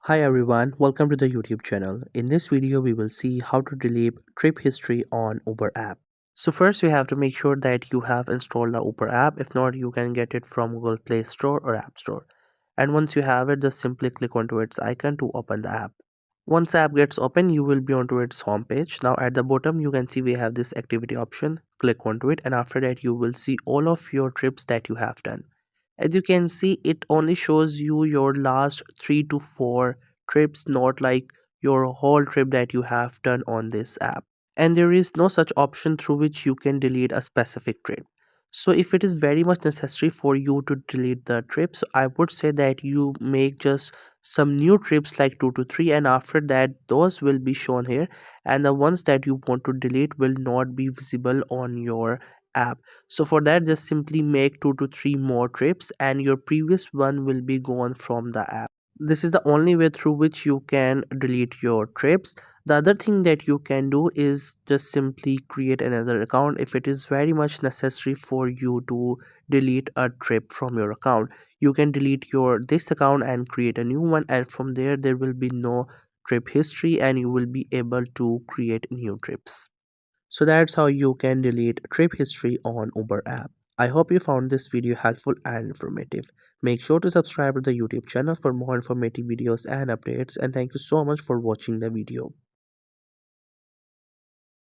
Hi everyone, welcome to the YouTube channel. In this video, we will see how to delete trip history on Uber app. So first, you have to make sure that you have installed the Uber app. If not, you can get it from Google Play Store or App Store. And once you have it, just simply click onto its icon to open the app. Once the app gets open, you will be onto its home page. Now at the bottom, you can see we have this activity option. Click onto it, and after that, you will see all of your trips that you have done. As you can see, it only shows you your last 3 to 4 trips, not like your whole trip that you have done on this app. And there is no such option through which you can delete a specific trip. So if it is very much necessary for you to delete the trips, I would say that you make just some new trips like 2 to 3, and after that those will be shown here, and the ones that you want to delete will not be visible on your app. So for that, just simply make 2 to 3 more trips and your previous one will be gone from the app. This is the only way through which you can delete your trips. The other thing that you can do is just simply create another account if it is very much necessary for you to delete a trip from your account. You can delete your this account and create a new one, and from there will be no trip history and you will be able to create new trips. So that's how you can delete trip history on Uber app. I hope you found this video helpful and informative. Make sure to subscribe to the YouTube channel for more informative videos and updates, and thank you so much for watching the video.